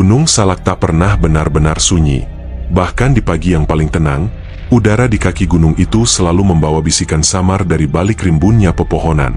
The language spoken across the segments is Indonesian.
Gunung Salak tak pernah benar-benar sunyi. Bahkan di pagi yang paling tenang, udara di kaki gunung itu selalu membawa bisikan samar dari balik rimbunnya pepohonan.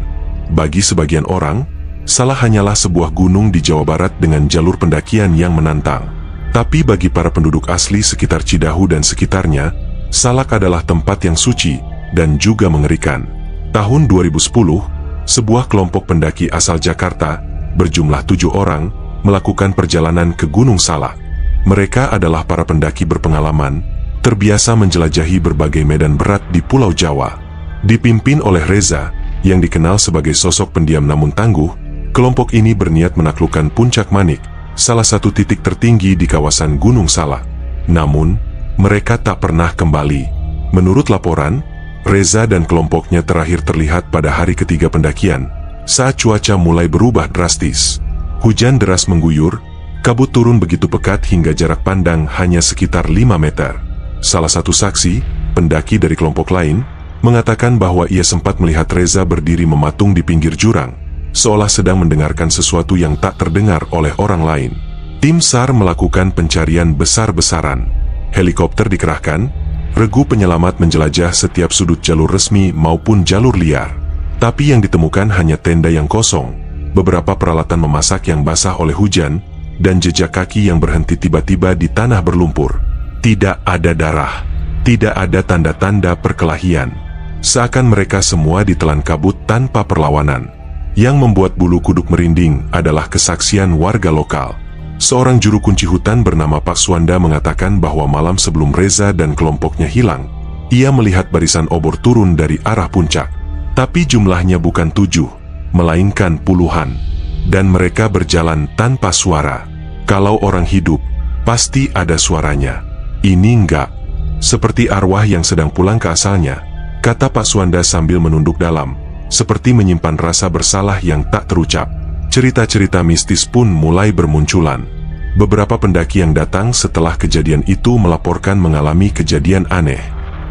Bagi sebagian orang, Salak hanyalah sebuah gunung di Jawa Barat dengan jalur pendakian yang menantang. Tapi bagi para penduduk asli sekitar Cidahu dan sekitarnya, Salak adalah tempat yang suci dan juga mengerikan. Tahun 2010, sebuah kelompok pendaki asal Jakarta, berjumlah 7 orang, melakukan perjalanan ke Gunung Salak. Mereka adalah para pendaki berpengalaman, terbiasa menjelajahi berbagai medan berat di Pulau Jawa. Dipimpin oleh Reza, yang dikenal sebagai sosok pendiam namun tangguh, kelompok ini berniat menaklukkan Puncak Manik, salah satu titik tertinggi di kawasan Gunung Salak. Namun, mereka tak pernah kembali. Menurut laporan, Reza dan kelompoknya terakhir terlihat pada hari ketiga pendakian, saat cuaca mulai berubah drastis. Hujan deras mengguyur, kabut turun begitu pekat hingga jarak pandang hanya sekitar 5 meter. Salah satu saksi, pendaki dari kelompok lain, mengatakan bahwa ia sempat melihat Reza berdiri mematung di pinggir jurang, seolah sedang mendengarkan sesuatu yang tak terdengar oleh orang lain. Tim SAR melakukan pencarian besar-besaran. Helikopter dikerahkan, regu penyelamat menjelajah setiap sudut jalur resmi maupun jalur liar. Tapi yang ditemukan hanya tenda yang kosong, beberapa peralatan memasak yang basah oleh hujan, dan jejak kaki yang berhenti tiba-tiba di tanah berlumpur. Tidak ada darah, tidak ada tanda-tanda perkelahian. Seakan mereka semua ditelan kabut tanpa perlawanan. Yang membuat bulu kuduk merinding adalah kesaksian warga lokal. Seorang juru kunci hutan bernama Pak Suanda mengatakan bahwa malam sebelum Reza dan kelompoknya hilang, ia melihat barisan obor turun dari arah puncak. Tapi jumlahnya bukan 7, melainkan puluhan. Dan mereka berjalan tanpa suara. Kalau orang hidup, pasti ada suaranya. Ini enggak. Seperti arwah yang sedang pulang ke asalnya, kata Pak Suanda sambil menunduk dalam, seperti menyimpan rasa bersalah yang tak terucap. Cerita-cerita mistis pun mulai bermunculan. Beberapa pendaki yang datang setelah kejadian itu melaporkan mengalami kejadian aneh.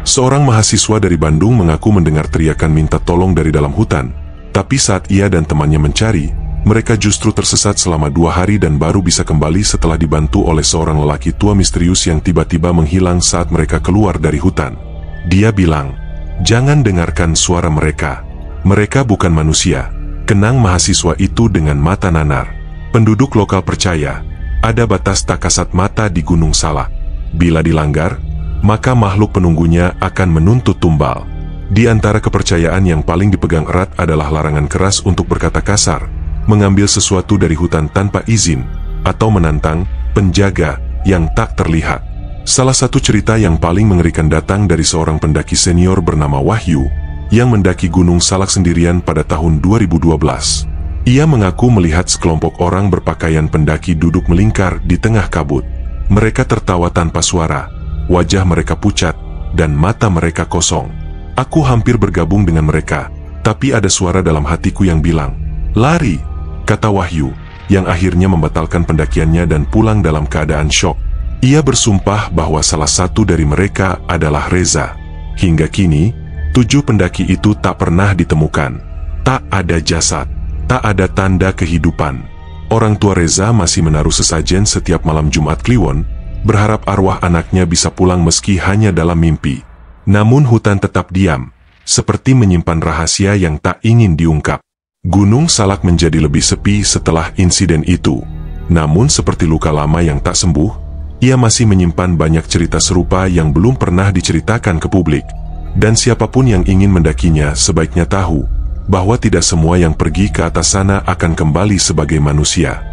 Seorang mahasiswa dari Bandung mengaku mendengar teriakan minta tolong dari dalam hutan, tapi saat ia dan temannya mencari, mereka justru tersesat selama 2 hari dan baru bisa kembali setelah dibantu oleh seorang lelaki tua misterius yang tiba-tiba menghilang saat mereka keluar dari hutan. Dia bilang, "Jangan dengarkan suara mereka. Mereka bukan manusia." Kenang mahasiswa itu dengan mata nanar. Penduduk lokal percaya, ada batas tak kasat mata di Gunung Salak. Bila dilanggar, maka makhluk penunggunya akan menuntut tumbal. Di antara kepercayaan yang paling dipegang erat adalah larangan keras untuk berkata kasar, mengambil sesuatu dari hutan tanpa izin, atau menantang penjaga yang tak terlihat. Salah satu cerita yang paling mengerikan datang dari seorang pendaki senior bernama Wahyu, yang mendaki Gunung Salak sendirian pada tahun 2012. Ia mengaku melihat sekelompok orang berpakaian pendaki duduk melingkar di tengah kabut. Mereka tertawa tanpa suara, wajah mereka pucat, dan mata mereka kosong. Aku hampir bergabung dengan mereka, tapi ada suara dalam hatiku yang bilang, "Lari," kata Wahyu, yang akhirnya membatalkan pendakiannya dan pulang dalam keadaan syok. Ia bersumpah bahwa salah satu dari mereka adalah Reza. Hingga kini, 7 pendaki itu tak pernah ditemukan. Tak ada jasad, tak ada tanda kehidupan. Orang tua Reza masih menaruh sesajen setiap malam Jumat Kliwon, berharap arwah anaknya bisa pulang meski hanya dalam mimpi. Namun hutan tetap diam, seperti menyimpan rahasia yang tak ingin diungkap. Gunung Salak menjadi lebih sepi setelah insiden itu. Namun seperti luka lama yang tak sembuh, ia masih menyimpan banyak cerita serupa yang belum pernah diceritakan ke publik. Dan siapapun yang ingin mendakinya sebaiknya tahu bahwa tidak semua yang pergi ke atas sana akan kembali sebagai manusia.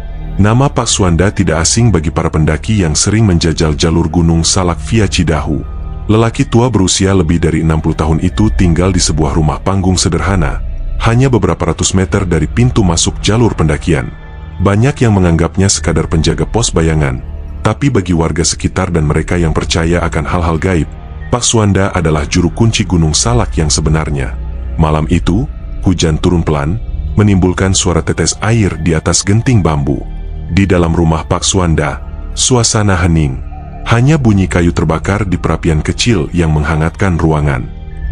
Nama Pak Suanda tidak asing bagi para pendaki yang sering menjajal jalur Gunung Salak via Cidahu. Lelaki tua berusia lebih dari 60 tahun itu tinggal di sebuah rumah panggung sederhana, hanya beberapa ratus meter dari pintu masuk jalur pendakian. Banyak yang menganggapnya sekadar penjaga pos bayangan, tapi bagi warga sekitar dan mereka yang percaya akan hal-hal gaib, Pak Suanda adalah juru kunci Gunung Salak yang sebenarnya. Malam itu, hujan turun pelan, menimbulkan suara tetes air di atas genting bambu. Di dalam rumah Pak Suanda, suasana hening. Hanya bunyi kayu terbakar di perapian kecil yang menghangatkan ruangan.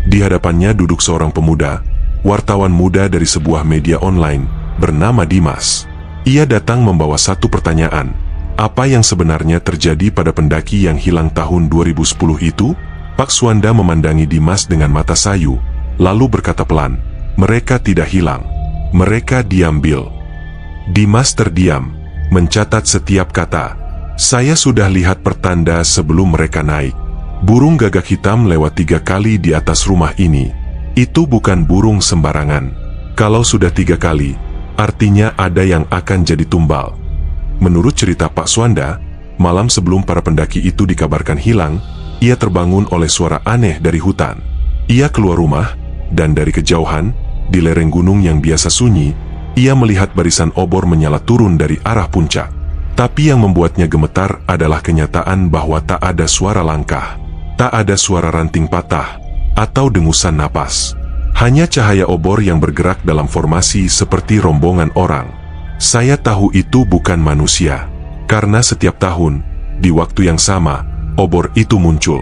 Di hadapannya duduk seorang pemuda, wartawan muda dari sebuah media online, bernama Dimas. Ia datang membawa satu pertanyaan. Apa yang sebenarnya terjadi pada pendaki yang hilang tahun 2010 itu? Pak Suanda memandangi Dimas dengan mata sayu, lalu berkata pelan, "Mereka tidak hilang. Mereka diambil." Dimas terdiam, mencatat setiap kata. "Saya sudah lihat pertanda sebelum mereka naik. Burung gagak hitam lewat 3 kali di atas rumah ini. Itu bukan burung sembarangan. Kalau sudah 3 kali, artinya ada yang akan jadi tumbal." Menurut cerita Pak Suanda, malam sebelum para pendaki itu dikabarkan hilang, ia terbangun oleh suara aneh dari hutan. Ia keluar rumah, dan dari kejauhan, di lereng gunung yang biasa sunyi, ia melihat barisan obor menyala turun dari arah puncak. Tapi yang membuatnya gemetar adalah kenyataan bahwa tak ada suara langkah, tak ada suara ranting patah, atau dengusan napas. Hanya cahaya obor yang bergerak dalam formasi seperti rombongan orang. Saya tahu itu bukan manusia, karena setiap tahun, di waktu yang sama, obor itu muncul.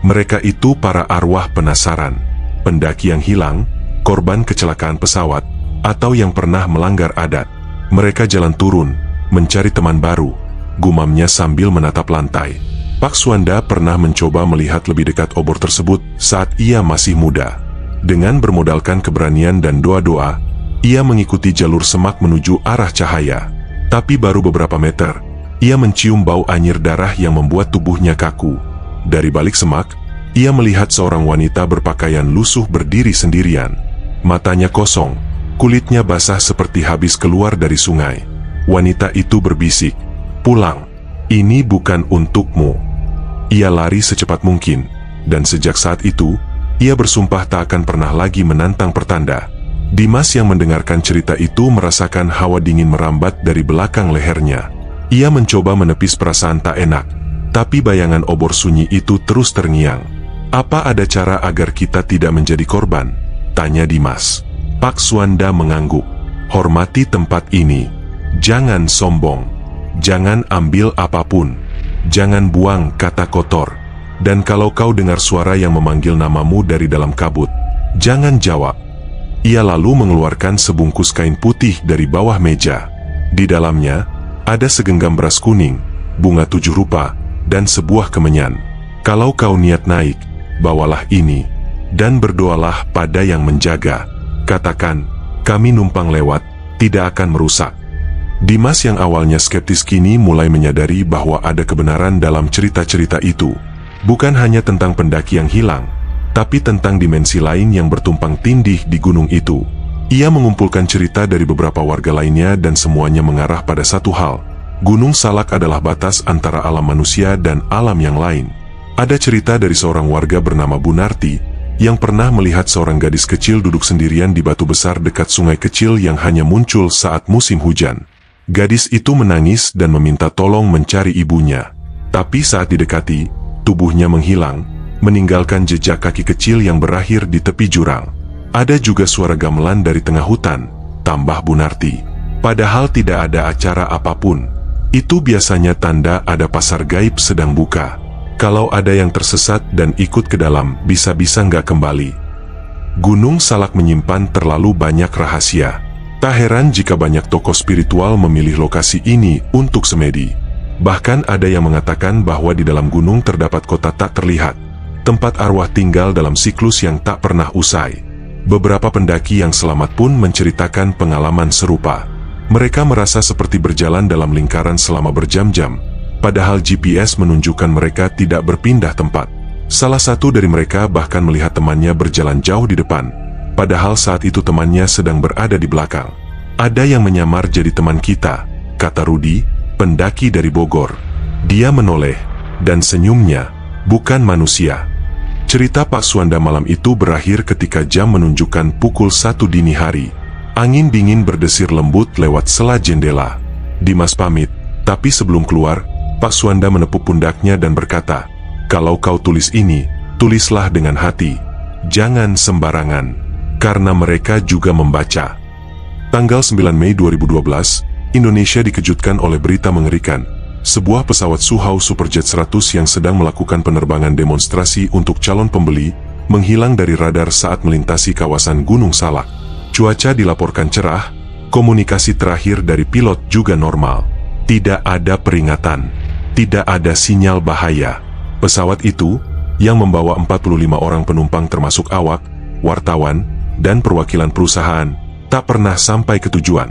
Mereka itu para arwah penasaran, pendaki yang hilang, korban kecelakaan pesawat, atau yang pernah melanggar adat. Mereka jalan turun, mencari teman baru, gumamnya sambil menatap lantai. Pak Suanda pernah mencoba melihat lebih dekat obor tersebut saat ia masih muda. Dengan bermodalkan keberanian dan doa-doa, ia mengikuti jalur semak menuju arah cahaya. Tapi baru beberapa meter, ia mencium bau anyir darah yang membuat tubuhnya kaku. Dari balik semak, ia melihat seorang wanita berpakaian lusuh berdiri sendirian. Matanya kosong, kulitnya basah seperti habis keluar dari sungai. Wanita itu berbisik, "Pulang, ini bukan untukmu." Ia lari secepat mungkin, dan sejak saat itu, ia bersumpah tak akan pernah lagi menantang pertanda. Dimas yang mendengarkan cerita itu merasakan hawa dingin merambat dari belakang lehernya. Ia mencoba menepis perasaan tak enak, tapi bayangan obor sunyi itu terus terngiang. "Apa ada cara agar kita tidak menjadi korban?" tanya Dimas. Pak Suanda mengangguk. "Hormati tempat ini. Jangan sombong. Jangan ambil apapun. Jangan buang kata kotor. Dan kalau kau dengar suara yang memanggil namamu dari dalam kabut, jangan jawab." Ia lalu mengeluarkan sebungkus kain putih dari bawah meja. Di dalamnya, ada segenggam beras kuning, bunga 7 rupa, dan sebuah kemenyan. "Kalau kau niat naik, bawalah ini, dan berdoalah pada yang menjaga. Katakan, kami numpang lewat, tidak akan merusak." Dimas yang awalnya skeptis kini mulai menyadari bahwa ada kebenaran dalam cerita-cerita itu. Bukan hanya tentang pendaki yang hilang, tapi tentang dimensi lain yang bertumpang tindih di gunung itu. Ia mengumpulkan cerita dari beberapa warga lainnya dan semuanya mengarah pada satu hal. Gunung Salak adalah batas antara alam manusia dan alam yang lain. Ada cerita dari seorang warga bernama Bunarti, yang pernah melihat seorang gadis kecil duduk sendirian di batu besar dekat sungai kecil yang hanya muncul saat musim hujan. Gadis itu menangis dan meminta tolong mencari ibunya. Tapi saat didekati, tubuhnya menghilang, meninggalkan jejak kaki kecil yang berakhir di tepi jurang. Ada juga suara gamelan dari tengah hutan, tambah Bunarti. Padahal tidak ada acara apapun. Itu biasanya tanda ada pasar gaib sedang buka. Kalau ada yang tersesat dan ikut ke dalam, bisa-bisa nggak kembali. Gunung Salak menyimpan terlalu banyak rahasia. Tak heran jika banyak tokoh spiritual memilih lokasi ini untuk semedi. Bahkan ada yang mengatakan bahwa di dalam gunung terdapat kota tak terlihat, tempat arwah tinggal dalam siklus yang tak pernah usai. Beberapa pendaki yang selamat pun menceritakan pengalaman serupa. Mereka merasa seperti berjalan dalam lingkaran selama berjam-jam, padahal GPS menunjukkan mereka tidak berpindah tempat. Salah satu dari mereka bahkan melihat temannya berjalan jauh di depan, padahal saat itu temannya sedang berada di belakang. "Ada yang menyamar jadi teman kita," kata Rudi, pendaki dari Bogor. Dia menoleh, dan senyumnya bukan manusia. Cerita Pak Suanda malam itu berakhir ketika jam menunjukkan pukul 1 dini hari. Angin dingin berdesir lembut lewat sela jendela. Dimas pamit, tapi sebelum keluar, Pak Suanda menepuk pundaknya dan berkata, "Kalau kau tulis ini, tulislah dengan hati. Jangan sembarangan, karena mereka juga membaca." Tanggal 9 Mei 2012, Indonesia dikejutkan oleh berita mengerikan. Sebuah pesawat Suhao Superjet 100 yang sedang melakukan penerbangan demonstrasi untuk calon pembeli, menghilang dari radar saat melintasi kawasan Gunung Salak. Cuaca dilaporkan cerah, komunikasi terakhir dari pilot juga normal. Tidak ada peringatan, tidak ada sinyal bahaya. Pesawat itu, yang membawa 45 orang penumpang termasuk awak, wartawan, dan perwakilan perusahaan, tak pernah sampai ke tujuan.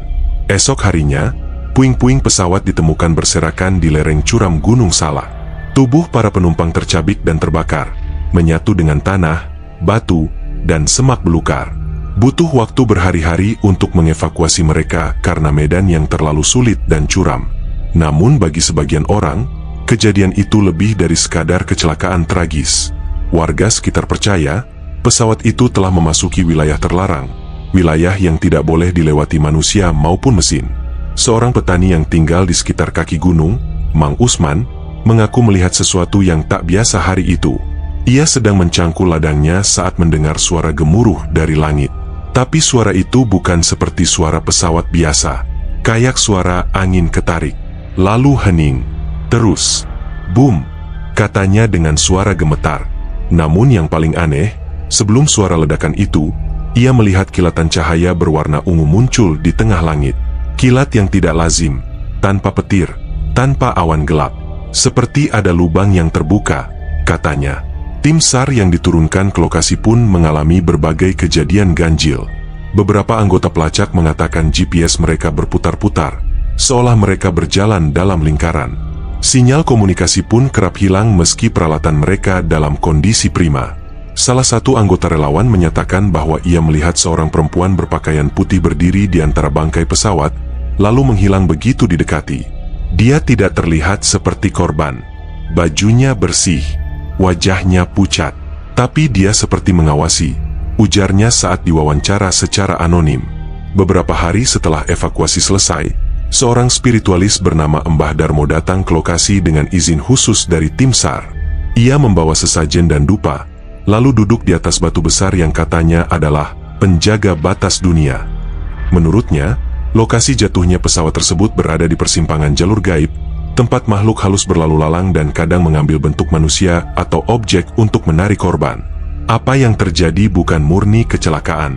Esok harinya, puing-puing pesawat ditemukan berserakan di lereng curam Gunung Salak. Tubuh para penumpang tercabik dan terbakar, menyatu dengan tanah, batu, dan semak belukar. Butuh waktu berhari-hari untuk mengevakuasi mereka karena medan yang terlalu sulit dan curam. Namun bagi sebagian orang, kejadian itu lebih dari sekadar kecelakaan tragis. Warga sekitar percaya, pesawat itu telah memasuki wilayah terlarang, wilayah yang tidak boleh dilewati manusia maupun mesin. Seorang petani yang tinggal di sekitar kaki gunung, Mang Usman, mengaku melihat sesuatu yang tak biasa hari itu. Ia sedang mencangkul ladangnya saat mendengar suara gemuruh dari langit. Tapi suara itu bukan seperti suara pesawat biasa, kayak suara angin ketarik, lalu hening. Terus, boom, katanya dengan suara gemetar. Namun yang paling aneh, sebelum suara ledakan itu, ia melihat kilatan cahaya berwarna ungu muncul di tengah langit. Kilat yang tidak lazim, tanpa petir, tanpa awan gelap, seperti ada lubang yang terbuka, katanya. Tim SAR yang diturunkan ke lokasi pun mengalami berbagai kejadian ganjil. Beberapa anggota pelacak mengatakan GPS mereka berputar-putar, seolah mereka berjalan dalam lingkaran. Sinyal komunikasi pun kerap hilang meski peralatan mereka dalam kondisi prima. Salah satu anggota relawan menyatakan bahwa ia melihat seorang perempuan berpakaian putih berdiri di antara bangkai pesawat, lalu menghilang begitu didekati. Dia tidak terlihat seperti korban. Bajunya bersih, wajahnya pucat, tapi dia seperti mengawasi, ujarnya saat diwawancara secara anonim. Beberapa hari setelah evakuasi selesai, seorang spiritualis bernama Mbah Darmo datang ke lokasi dengan izin khusus dari tim SAR. Ia membawa sesajen dan dupa, lalu duduk di atas batu besar yang katanya adalah penjaga batas dunia. Menurutnya, lokasi jatuhnya pesawat tersebut berada di persimpangan jalur gaib, tempat makhluk halus berlalu lalang dan kadang mengambil bentuk manusia atau objek untuk menarik korban. Apa yang terjadi bukan murni kecelakaan.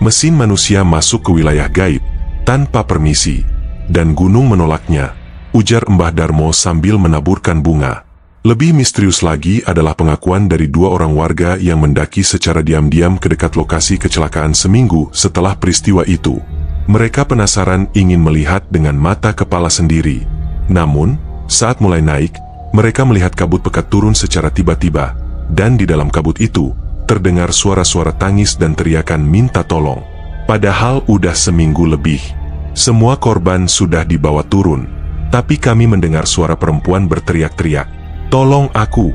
Mesin manusia masuk ke wilayah gaib, tanpa permisi, dan gunung menolaknya, ujar Mbah Darmo sambil menaburkan bunga. Lebih misterius lagi adalah pengakuan dari 2 orang warga yang mendaki secara diam-diam ke dekat lokasi kecelakaan seminggu setelah peristiwa itu. Mereka penasaran ingin melihat dengan mata kepala sendiri. Namun, saat mulai naik, mereka melihat kabut pekat turun secara tiba-tiba, dan di dalam kabut itu, terdengar suara-suara tangis dan teriakan minta tolong. Padahal udah seminggu lebih. Semua korban sudah dibawa turun, tapi kami mendengar suara perempuan berteriak-teriak, "Tolong aku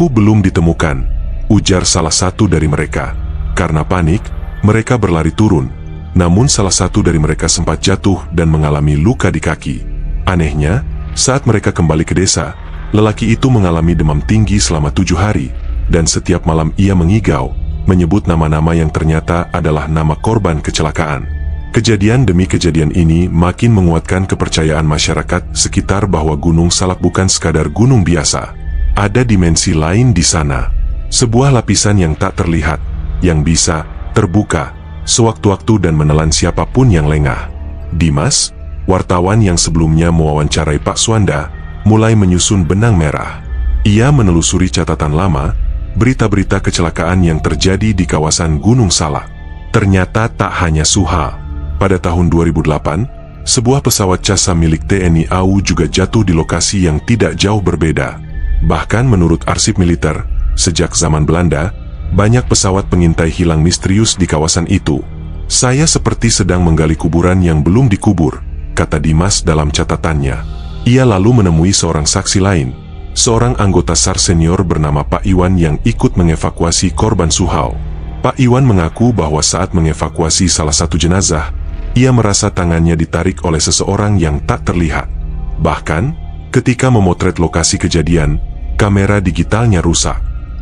belum ditemukan," ujar salah satu dari mereka. Karena panik, mereka berlari turun, namun salah satu dari mereka sempat jatuh dan mengalami luka di kaki. Anehnya, saat mereka kembali ke desa, lelaki itu mengalami demam tinggi selama 7 hari, dan setiap malam ia mengigau, menyebut nama-nama yang ternyata adalah nama korban kecelakaan. Kejadian demi kejadian ini makin menguatkan kepercayaan masyarakat sekitar bahwa Gunung Salak bukan sekadar gunung biasa. Ada dimensi lain di sana. Sebuah lapisan yang tak terlihat, yang bisa terbuka sewaktu-waktu dan menelan siapapun yang lengah. Dimas, wartawan yang sebelumnya mewawancarai Pak Suanda, mulai menyusun benang merah. Ia menelusuri catatan lama, berita-berita kecelakaan yang terjadi di kawasan Gunung Salak. Ternyata tak hanya Suha. Pada tahun 2008, sebuah pesawat CASA milik TNI AU juga jatuh di lokasi yang tidak jauh berbeda. Bahkan menurut arsip militer, sejak zaman Belanda, banyak pesawat pengintai hilang misterius di kawasan itu. Saya seperti sedang menggali kuburan yang belum dikubur, kata Dimas dalam catatannya. Ia lalu menemui seorang saksi lain, seorang anggota SAR senior bernama Pak Iwan yang ikut mengevakuasi korban Suhau. Pak Iwan mengaku bahwa saat mengevakuasi salah satu jenazah, ia merasa tangannya ditarik oleh seseorang yang tak terlihat. Bahkan, ketika memotret lokasi kejadian, kamera digitalnya rusak.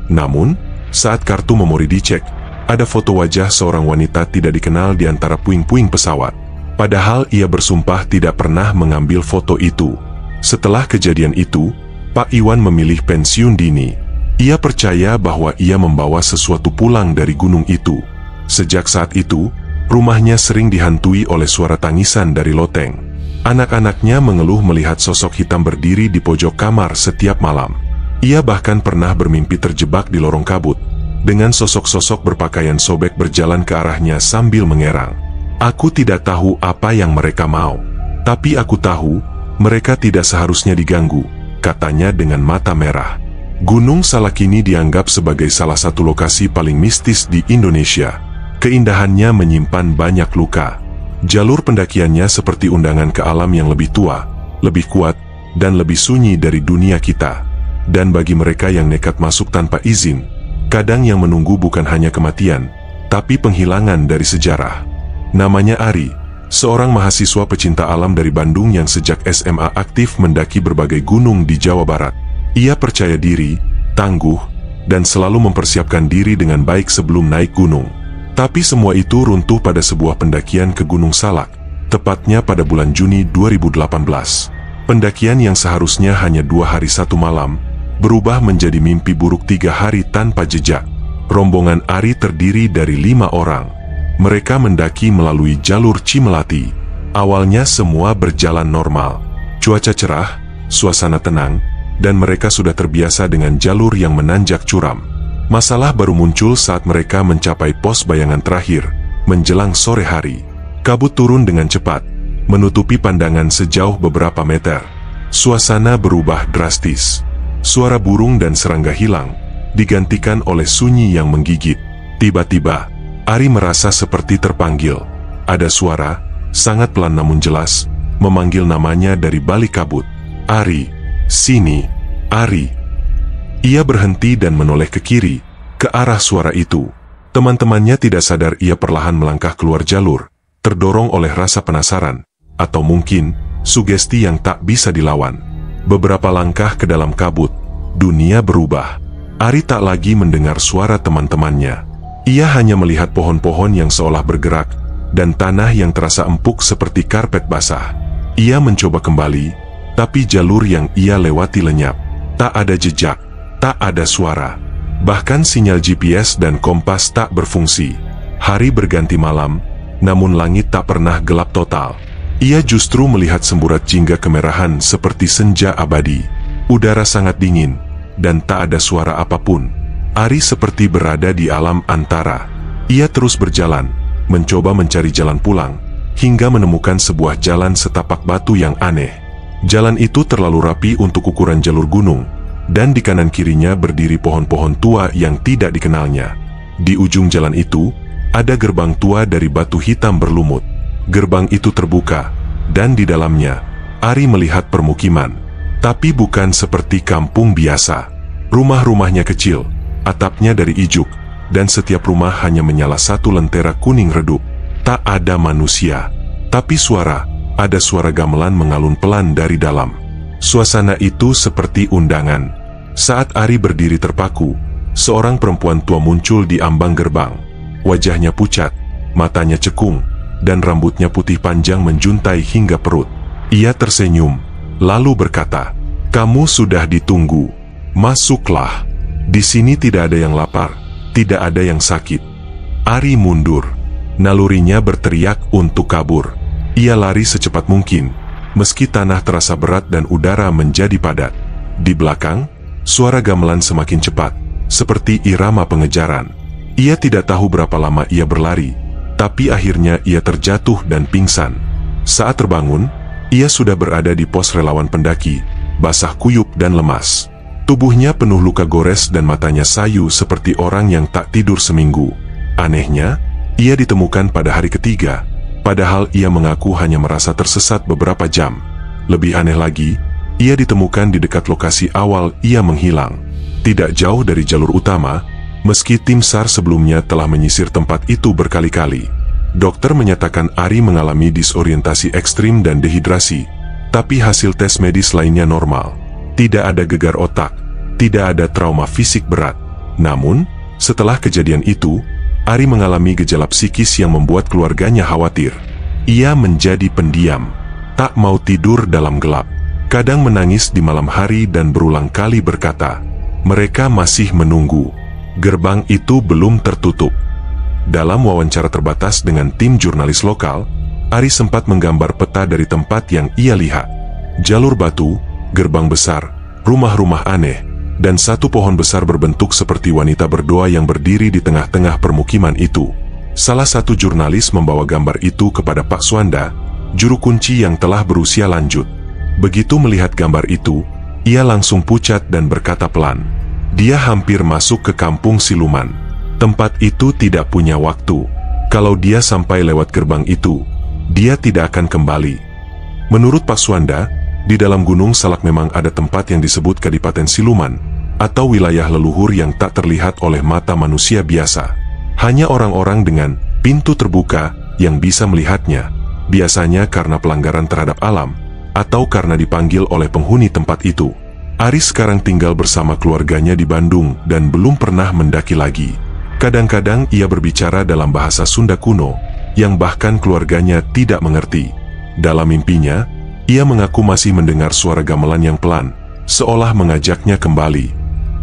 Namun, saat kartu memori dicek, ada foto wajah seorang wanita tidak dikenal di antara puing-puing pesawat. Padahal ia bersumpah tidak pernah mengambil foto itu. Setelah kejadian itu, Pak Iwan memilih pensiun dini. Ia percaya bahwa ia membawa sesuatu pulang dari gunung itu. Sejak saat itu, rumahnya sering dihantui oleh suara tangisan dari loteng. Anak-anaknya mengeluh melihat sosok hitam berdiri di pojok kamar setiap malam. Ia bahkan pernah bermimpi terjebak di lorong kabut, dengan sosok-sosok berpakaian sobek berjalan ke arahnya sambil mengerang. Aku tidak tahu apa yang mereka mau, tapi aku tahu mereka tidak seharusnya diganggu, katanya dengan mata merah. Gunung Salak ini dianggap sebagai salah satu lokasi paling mistis di Indonesia. Keindahannya menyimpan banyak luka. Jalur pendakiannya seperti undangan ke alam yang lebih tua, lebih kuat, dan lebih sunyi dari dunia kita. Dan bagi mereka yang nekat masuk tanpa izin, kadang yang menunggu bukan hanya kematian, tapi penghilangan dari sejarah. Namanya Ari, seorang mahasiswa pecinta alam dari Bandung yang sejak SMA aktif mendaki berbagai gunung di Jawa Barat. Ia percaya diri, tangguh, dan selalu mempersiapkan diri dengan baik sebelum naik gunung. Tapi semua itu runtuh pada sebuah pendakian ke Gunung Salak, tepatnya pada bulan Juni 2018. Pendakian yang seharusnya hanya 2 hari 1 malam, berubah menjadi mimpi buruk 3 hari tanpa jejak. Rombongan Ari terdiri dari 5 orang. Mereka mendaki melalui jalur Cimelati. Awalnya semua berjalan normal. Cuaca cerah, suasana tenang, dan mereka sudah terbiasa dengan jalur yang menanjak curam. Masalah baru muncul saat mereka mencapai pos bayangan terakhir, menjelang sore hari. Kabut turun dengan cepat, menutupi pandangan sejauh beberapa meter. Suasana berubah drastis. Suara burung dan serangga hilang, digantikan oleh sunyi yang menggigit. Tiba-tiba, Ari merasa seperti terpanggil. Ada suara, sangat pelan namun jelas, memanggil namanya dari balik kabut. Ari, sini, Ari. Ia berhenti dan menoleh ke kiri, ke arah suara itu. Teman-temannya tidak sadar ia perlahan melangkah keluar jalur, terdorong oleh rasa penasaran, atau mungkin sugesti yang tak bisa dilawan. Beberapa langkah ke dalam kabut, dunia berubah. Ari tak lagi mendengar suara teman-temannya. Ia hanya melihat pohon-pohon yang seolah bergerak, dan tanah yang terasa empuk seperti karpet basah. Ia mencoba kembali, tapi jalur yang ia lewati lenyap. Tak ada jejak, tak ada suara. Bahkan sinyal GPS dan kompas tak berfungsi. Hari berganti malam, namun langit tak pernah gelap total. Ia justru melihat semburat jingga kemerahan seperti senja abadi. Udara sangat dingin, dan tak ada suara apapun. Ari seperti berada di alam antara. Ia terus berjalan, mencoba mencari jalan pulang, hingga menemukan sebuah jalan setapak batu yang aneh. Jalan itu terlalu rapi untuk ukuran jalur gunung, dan di kanan kirinya berdiri pohon-pohon tua yang tidak dikenalnya. Di ujung jalan itu, ada gerbang tua dari batu hitam berlumut. Gerbang itu terbuka, dan di dalamnya, Ari melihat permukiman. Tapi bukan seperti kampung biasa. Rumah-rumahnya kecil, atapnya dari ijuk, dan setiap rumah hanya menyala satu lentera kuning redup. Tak ada manusia, tapi ada suara gamelan mengalun pelan dari dalam. Suasana itu seperti undangan. Saat Ari berdiri terpaku, seorang perempuan tua muncul di ambang gerbang. Wajahnya pucat, matanya cekung, dan rambutnya putih panjang menjuntai hingga perut. Ia tersenyum, lalu berkata, "Kamu sudah ditunggu. Masuklah. Di sini tidak ada yang lapar, tidak ada yang sakit." Ari mundur. Nalurinya berteriak untuk kabur. Ia lari secepat mungkin, meski tanah terasa berat dan udara menjadi padat. Di belakang, suara gamelan semakin cepat, seperti irama pengejaran. Ia tidak tahu berapa lama ia berlari, tapi akhirnya ia terjatuh dan pingsan. Saat terbangun, ia sudah berada di pos relawan pendaki, basah kuyup dan lemas. Tubuhnya penuh luka gores dan matanya sayu seperti orang yang tak tidur seminggu. Anehnya, ia ditemukan pada hari ketiga, padahal ia mengaku hanya merasa tersesat beberapa jam. Lebih aneh lagi, ia ditemukan di dekat lokasi awal ia menghilang, tidak jauh dari jalur utama, meski tim SAR sebelumnya telah menyisir tempat itu berkali-kali. Dokter menyatakan Ari mengalami disorientasi ekstrim dan dehidrasi, tapi hasil tes medis lainnya normal. Tidak ada gegar otak, tidak ada trauma fisik berat. Namun, setelah kejadian itu, Ari mengalami gejala psikis yang membuat keluarganya khawatir. Ia menjadi pendiam, tak mau tidur dalam gelap, kadang menangis di malam hari dan berulang kali berkata, "Mereka masih menunggu. Gerbang itu belum tertutup." Dalam wawancara terbatas dengan tim jurnalis lokal, Aris sempat menggambar peta dari tempat yang ia lihat. Jalur batu, gerbang besar, rumah-rumah aneh, dan satu pohon besar berbentuk seperti wanita berdoa yang berdiri di tengah-tengah permukiman itu. Salah satu jurnalis membawa gambar itu kepada Pak Suanda, juru kunci yang telah berusia lanjut. Begitu melihat gambar itu, ia langsung pucat dan berkata pelan, "Dia hampir masuk ke kampung siluman. Tempat itu tidak punya waktu. Kalau dia sampai lewat gerbang itu, dia tidak akan kembali." Menurut Pak Suanda, di dalam Gunung Salak memang ada tempat yang disebut Kadipaten Siluman, atau wilayah leluhur yang tak terlihat oleh mata manusia biasa. Hanya orang-orang dengan pintu terbuka yang bisa melihatnya, biasanya karena pelanggaran terhadap alam, atau karena dipanggil oleh penghuni tempat itu. Aris sekarang tinggal bersama keluarganya di Bandung dan belum pernah mendaki lagi. Kadang-kadang ia berbicara dalam bahasa Sunda kuno, yang bahkan keluarganya tidak mengerti. Dalam mimpinya, ia mengaku masih mendengar suara gamelan yang pelan, seolah mengajaknya kembali.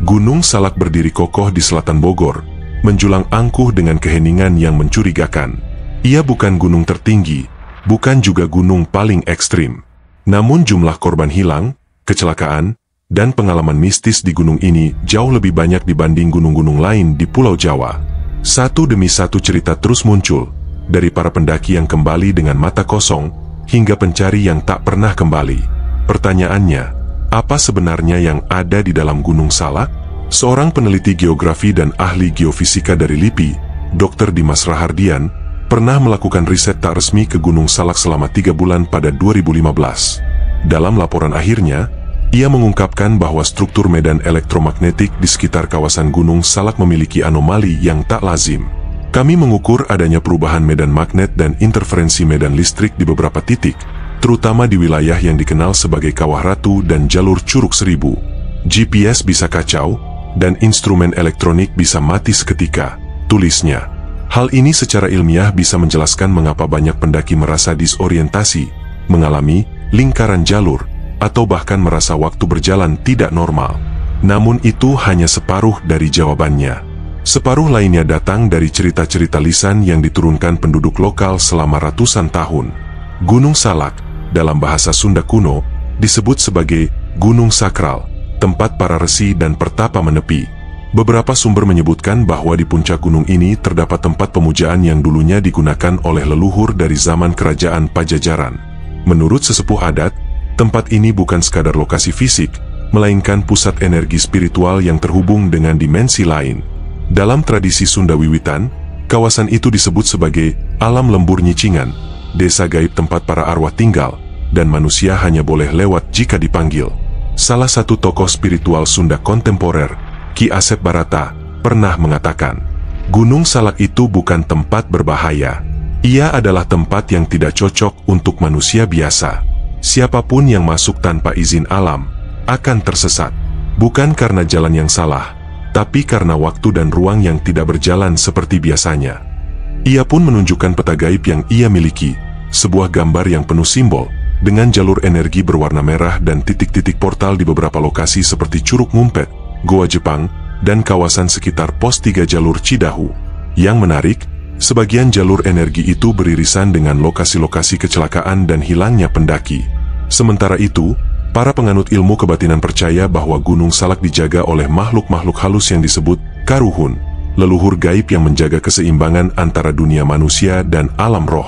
Gunung Salak berdiri kokoh di selatan Bogor, menjulang angkuh dengan keheningan yang mencurigakan. Ia bukan gunung tertinggi, bukan juga gunung paling ekstrim. Namun jumlah korban hilang, kecelakaan, dan pengalaman mistis di gunung ini jauh lebih banyak dibanding gunung-gunung lain di Pulau Jawa. Satu demi satu cerita terus muncul, dari para pendaki yang kembali dengan mata kosong, hingga pencari yang tak pernah kembali. Pertanyaannya, apa sebenarnya yang ada di dalam Gunung Salak? Seorang peneliti geografi dan ahli geofisika dari LIPI, Dr. Dimas Rahardian, pernah melakukan riset tak resmi ke Gunung Salak selama 3 bulan pada 2015. Dalam laporan akhirnya, ia mengungkapkan bahwa struktur medan elektromagnetik di sekitar kawasan Gunung Salak memiliki anomali yang tak lazim. Kami mengukur adanya perubahan medan magnet dan interferensi medan listrik di beberapa titik, terutama di wilayah yang dikenal sebagai Kawah Ratu dan jalur Curug Seribu. GPS bisa kacau, dan instrumen elektronik bisa mati seketika, tulisnya. Hal ini secara ilmiah bisa menjelaskan mengapa banyak pendaki merasa disorientasi, mengalami lingkaran jalur, atau bahkan merasa waktu berjalan tidak normal. Namun itu hanya separuh dari jawabannya. Separuh lainnya datang dari cerita-cerita lisan yang diturunkan penduduk lokal selama ratusan tahun. Gunung Salak, dalam bahasa Sunda kuno, disebut sebagai Gunung Sakral, tempat para resi dan pertapa menepi. Beberapa sumber menyebutkan bahwa di puncak gunung ini terdapat tempat pemujaan yang dulunya digunakan oleh leluhur dari zaman kerajaan Pajajaran. Menurut sesepuh adat, tempat ini bukan sekadar lokasi fisik, melainkan pusat energi spiritual yang terhubung dengan dimensi lain. Dalam tradisi Sunda Wiwitan, kawasan itu disebut sebagai alam lembur Nyicingan, desa gaib tempat para arwah tinggal, dan manusia hanya boleh lewat jika dipanggil. Salah satu tokoh spiritual Sunda kontemporer, Ki Asep Barata, pernah mengatakan, Gunung Salak itu bukan tempat berbahaya. Ia adalah tempat yang tidak cocok untuk manusia biasa. Siapapun yang masuk tanpa izin alam, akan tersesat. Bukan karena jalan yang salah, tapi karena waktu dan ruang yang tidak berjalan seperti biasanya. Ia pun menunjukkan peta gaib yang ia miliki, sebuah gambar yang penuh simbol, dengan jalur energi berwarna merah dan titik-titik portal di beberapa lokasi seperti Curug Ngumpet, Goa Jepang, dan kawasan sekitar Pos 3 Jalur Cidahu. Yang menarik, sebagian jalur energi itu beririsan dengan lokasi-lokasi kecelakaan dan hilangnya pendaki. Sementara itu, para penganut ilmu kebatinan percaya bahwa Gunung Salak dijaga oleh makhluk-makhluk halus yang disebut Karuhun, leluhur gaib yang menjaga keseimbangan antara dunia manusia dan alam roh.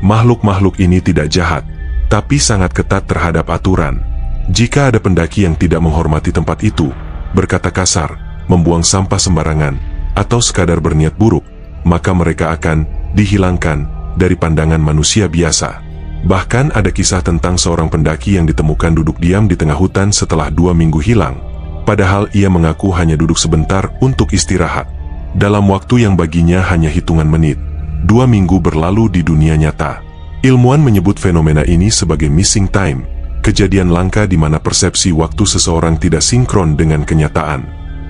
Makhluk-makhluk ini tidak jahat, tapi sangat ketat terhadap aturan. Jika ada pendaki yang tidak menghormati tempat itu, berkata kasar, membuang sampah sembarangan, atau sekadar berniat buruk, maka mereka akan dihilangkan dari pandangan manusia biasa. Bahkan ada kisah tentang seorang pendaki yang ditemukan duduk diam di tengah hutan setelah 2 minggu hilang, padahal ia mengaku hanya duduk sebentar untuk istirahat. Dalam waktu yang baginya hanya hitungan menit, 2 minggu berlalu di dunia nyata. Ilmuwan menyebut fenomena ini sebagai missing time, kejadian langka di mana persepsi waktu seseorang tidak sinkron dengan kenyataan.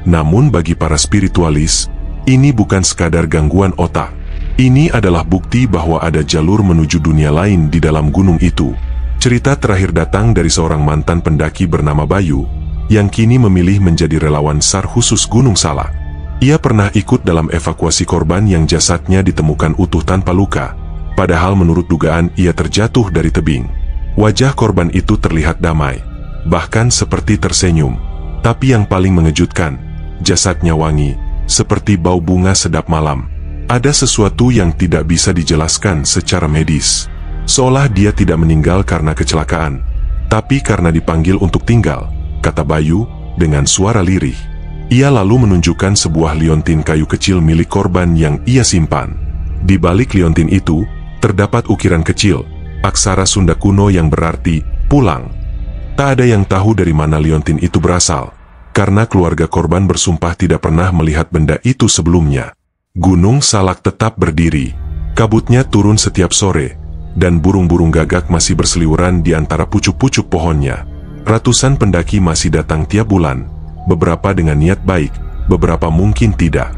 Namun bagi para spiritualis, ini bukan sekadar gangguan otak. Ini adalah bukti bahwa ada jalur menuju dunia lain di dalam gunung itu. Cerita terakhir datang dari seorang mantan pendaki bernama Bayu, yang kini memilih menjadi relawan SAR khusus Gunung Salak. Ia pernah ikut dalam evakuasi korban yang jasadnya ditemukan utuh tanpa luka, padahal menurut dugaan ia terjatuh dari tebing. Wajah korban itu terlihat damai, bahkan seperti tersenyum. Tapi yang paling mengejutkan, jasadnya wangi, seperti bau bunga sedap malam. Ada sesuatu yang tidak bisa dijelaskan secara medis. Seolah dia tidak meninggal karena kecelakaan, tapi karena dipanggil untuk tinggal, kata Bayu dengan suara lirih. Ia lalu menunjukkan sebuah liontin kayu kecil milik korban yang ia simpan. Di balik liontin itu, terdapat ukiran kecil, aksara Sunda kuno yang berarti pulang. Tak ada yang tahu dari mana liontin itu berasal, karena keluarga korban bersumpah tidak pernah melihat benda itu sebelumnya. Gunung Salak tetap berdiri. Kabutnya turun setiap sore, dan burung-burung gagak masih berseliweran di antara pucuk-pucuk pohonnya. Ratusan pendaki masih datang tiap bulan, beberapa dengan niat baik, beberapa mungkin tidak.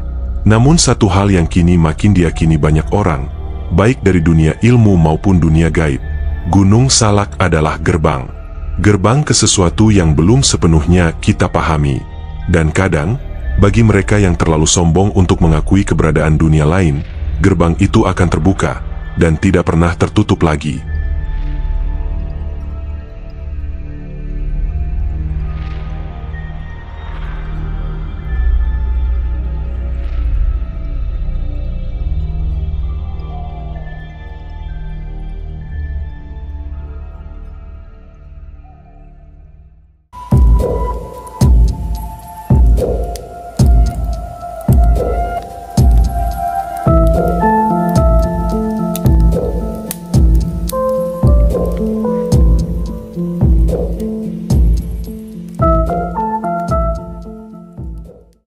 Namun satu hal yang kini makin diyakini banyak orang, baik dari dunia ilmu maupun dunia gaib, Gunung Salak adalah gerbang. Gerbang ke sesuatu yang belum sepenuhnya kita pahami. Dan kadang, bagi mereka yang terlalu sombong untuk mengakui keberadaan dunia lain, gerbang itu akan terbuka, dan tidak pernah tertutup lagi.